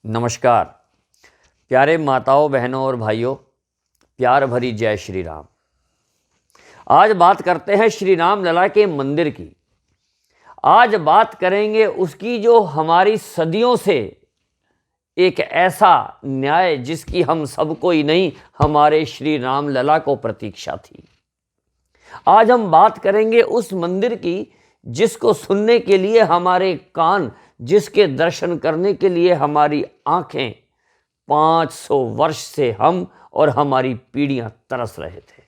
नमस्कार प्यारे माताओं, बहनों और भाइयों, प्यार भरी जय श्री राम। आज बात करते हैं श्री राम लला के मंदिर की। आज बात करेंगे उसकी जो हमारी सदियों से एक ऐसा न्याय जिसकी हम सबको ही नहीं, हमारे श्री राम लला को प्रतीक्षा थी। आज हम बात करेंगे उस मंदिर की जिसको सुनने के लिए हमारे कान, जिसके दर्शन करने के लिए हमारी आंखें 500 वर्ष से हम और हमारी पीढ़ियां तरस रहे थे।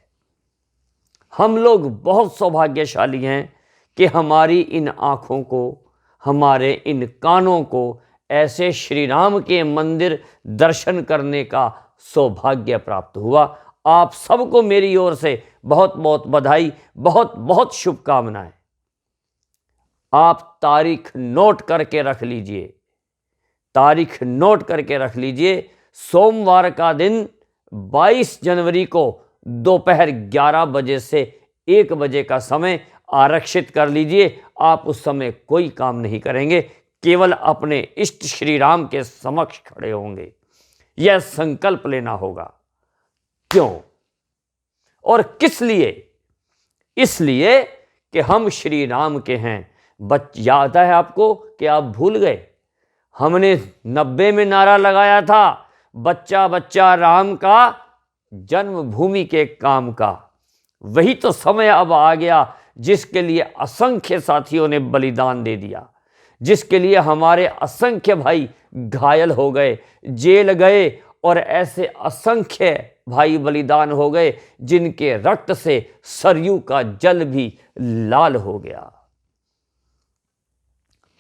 हम लोग बहुत सौभाग्यशाली हैं कि हमारी इन आंखों को, हमारे इन कानों को ऐसे श्री राम के मंदिर दर्शन करने का सौभाग्य प्राप्त हुआ। आप सबको मेरी ओर से बहुत बहुत बधाई, बहुत बहुत शुभकामनाएं। आप तारीख नोट करके रख लीजिए, तारीख नोट करके रख लीजिए। सोमवार का दिन 22 जनवरी को दोपहर 11 बजे से 1 बजे का समय आरक्षित कर लीजिए। आप उस समय कोई काम नहीं करेंगे, केवल अपने इष्ट श्री राम के समक्ष खड़े होंगे। यह संकल्प लेना होगा। क्यों और किस लिए? इसलिए कि हम श्री राम के हैं। याद है आपको कि आप भूल गए? हमने 90 में नारा लगाया था, बच्चा बच्चा राम का, जन्मभूमि के काम का। वही तो समय अब आ गया जिसके लिए असंख्य साथियों ने बलिदान दे दिया, जिसके लिए हमारे असंख्य भाई घायल हो गए, जेल गए, और ऐसे असंख्य भाई बलिदान हो गए जिनके रक्त से सरयू का जल भी लाल हो गया।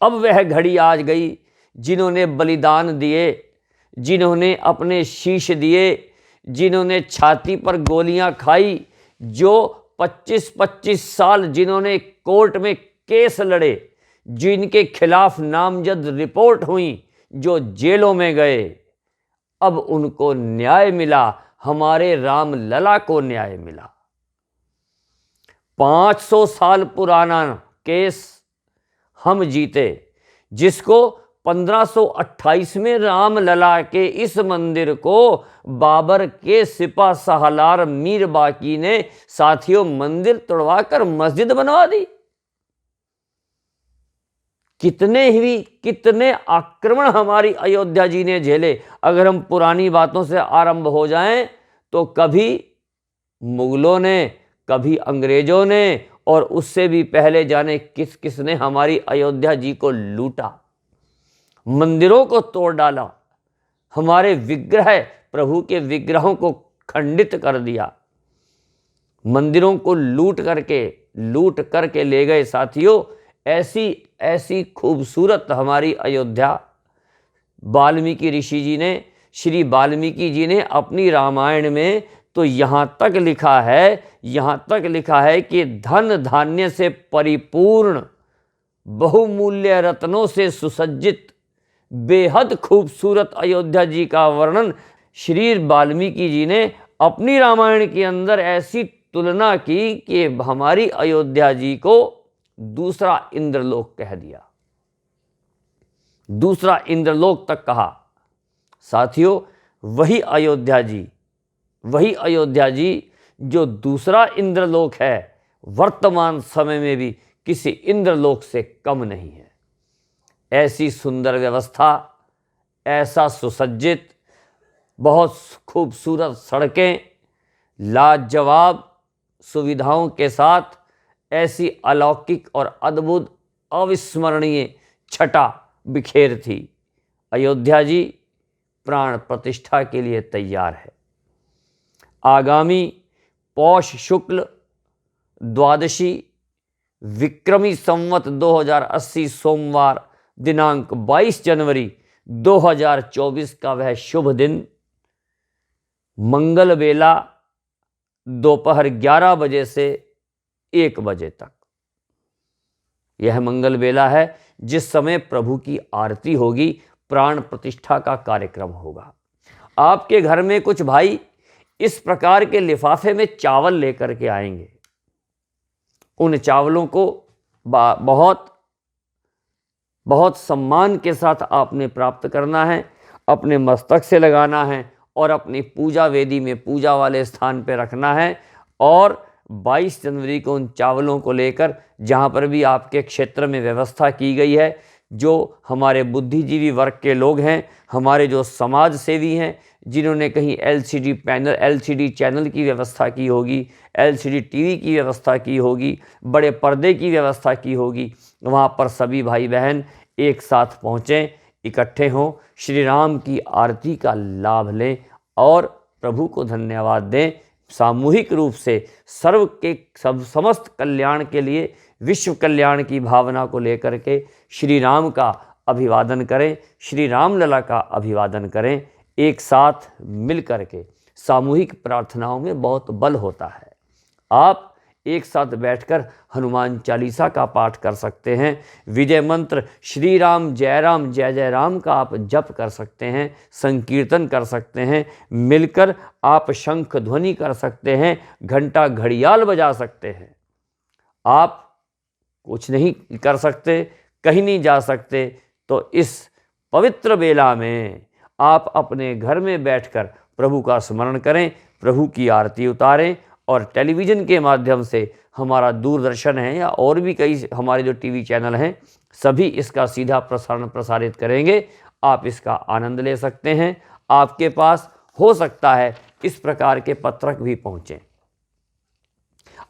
अब वह घड़ी आज गई जिन्होंने बलिदान दिए, जिन्होंने अपने शीश दिए, जिन्होंने छाती पर गोलियां खाई, जो 25-25 साल जिन्होंने कोर्ट में केस लड़े, जिनके खिलाफ नामजद रिपोर्ट हुई, जो जेलों में गए, अब उनको न्याय मिला। हमारे राम लला को न्याय मिला। 500 साल पुराना केस हम जीते, जिसको 1528 में राम लला के इस मंदिर को बाबर के सिपा सालार मीर बाकी ने साथियों मंदिर तोड़वाकर मस्जिद बनवा दी। कितने आक्रमण हमारी अयोध्या जी ने झेले। अगर हम पुरानी बातों से आरंभ हो जाएं तो कभी मुगलों ने, कभी अंग्रेजों ने, और उससे भी पहले जाने किस किस ने हमारी अयोध्या जी को लूटा, मंदिरों को तोड़ डाला, हमारे विग्रह, प्रभु के विग्रहों को खंडित कर दिया, मंदिरों को लूट करके ले गए। साथियों, ऐसी खूबसूरत हमारी अयोध्या वाल्मीकि ऋषि जी ने, श्री वाल्मीकि जी ने अपनी रामायण में तो यहाँ तक लिखा है कि धन धान्य से परिपूर्ण, बहुमूल्य रत्नों से सुसज्जित, बेहद खूबसूरत अयोध्या जी का वर्णन श्री वाल्मीकि जी ने अपनी रामायण के अंदर ऐसी तुलना की कि हमारी अयोध्या जी को दूसरा इंद्रलोक कह दिया, दूसरा इंद्रलोक तक कहा। साथियों, वही अयोध्या जी जो दूसरा इंद्रलोक है, वर्तमान समय में भी किसी इंद्रलोक से कम नहीं है। ऐसी सुंदर व्यवस्था, ऐसा सुसज्जित, बहुत खूबसूरत सड़कें, लाजवाब सुविधाओं के साथ ऐसी अलौकिक और अद्भुत अविस्मरणीय छटा बिखेर थी। अयोध्या जी प्राण प्रतिष्ठा के लिए तैयार है। आगामी पौष शुक्ल द्वादशी विक्रमी संवत 2080 सोमवार दिनांक 22 जनवरी 2024 का वह शुभ दिन, मंगल बेला दोपहर 11 बजे से 1 बजे तक। यह मंगल बेला है जिस समय प्रभु की आरती होगी, प्राण प्रतिष्ठा का कार्यक्रम होगा। आपके घर में कुछ भाई इस प्रकार के लिफाफे में चावल लेकर के आएंगे। उन चावलों को बहुत बहुत सम्मान के साथ आपने प्राप्त करना है। अपने मस्तक से लगाना है और अपनी पूजा वेदी में पूजा वाले स्थान पर रखना है। और 22 जनवरी को उन चावलों को लेकर जहाँ पर भी आपके क्षेत्र में व्यवस्था की गई है, जो हमारे बुद्धिजीवी वर्ग के लोग हैं, हमारे जो समाज सेवी हैं, जिन्होंने कहीं एलसीडी चैनल की व्यवस्था की होगी, एलसीडी टीवी की व्यवस्था की होगी, बड़े पर्दे की व्यवस्था की होगी, वहाँ पर सभी भाई बहन एक साथ पहुँचें, इकट्ठे हों, श्री राम की आरती का लाभ लें और प्रभु को धन्यवाद दें। सामूहिक रूप से समस्त कल्याण के लिए, विश्व कल्याण की भावना को लेकर के श्री राम का अभिवादन करें, श्री राम लला का अभिवादन करें। एक साथ मिल कर के सामूहिक प्रार्थनाओं में बहुत बल होता है। आप एक साथ बैठकर हनुमान चालीसा का पाठ कर सकते हैं, विजय मंत्र श्री राम जय जय राम का आप जप कर सकते हैं, संकीर्तन कर सकते हैं, मिलकर आप शंख ध्वनि कर सकते हैं, घंटा घड़ियाल बजा सकते हैं। आप कुछ नहीं कर सकते, कहीं नहीं जा सकते, तो इस पवित्र बेला में आप अपने घर में बैठकर प्रभु का स्मरण करें, प्रभु की आरती उतारें और टेलीविज़न के माध्यम से, हमारा दूरदर्शन है या और भी कई हमारे जो टीवी चैनल हैं, सभी इसका सीधा प्रसारित करेंगे। आप इसका आनंद ले सकते हैं। आपके पास हो सकता है इस प्रकार के पत्रक भी पहुँचें,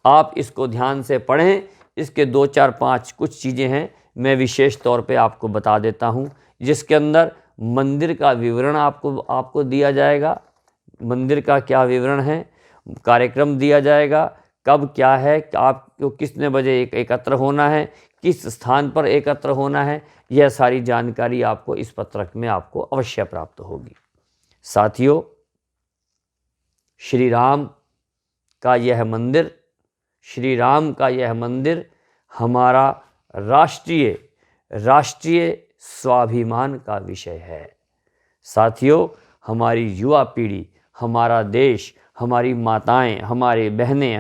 आप इसको ध्यान से पढ़ें। इसके 2, 4, 5 कुछ चीज़ें हैं, मैं विशेष तौर पे आपको बता देता हूँ, जिसके अंदर मंदिर का विवरण आपको दिया जाएगा। मंदिर का क्या विवरण है, कार्यक्रम दिया जाएगा, कब क्या है, आपको कितने बजे एकत्र होना है, किस स्थान पर एकत्र होना है, यह सारी जानकारी आपको इस पत्रक में आपको अवश्य प्राप्त होगी। साथियों, श्री राम का यह मंदिर, श्री राम का यह मंदिर हमारा राष्ट्रीय स्वाभिमान का विषय है। साथियों, हमारी युवा पीढ़ी, हमारा देश, हमारी माताएं, हमारी बहनें,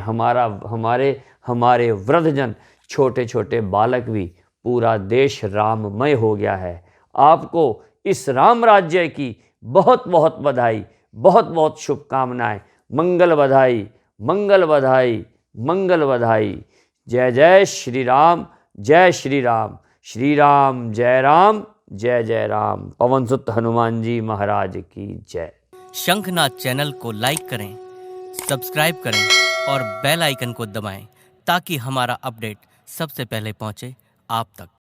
हमारे वृद्धजन, छोटे छोटे बालक भी, पूरा देश राममय हो गया है। आपको इस राम राज्य की बहुत बहुत बधाई, बहुत बहुत शुभकामनाएं। मंगल बधाई, मंगल बधाई, मंगल बधाई। जय जय श्री राम, जय श्री राम, श्री राम जय जय राम। पवन सुत हनुमान जी महाराज की जय। शंखनाद चैनल को लाइक करें, सब्सक्राइब करें और बेल आइकन को दबाएं ताकि हमारा अपडेट सबसे पहले पहुंचे आप तक।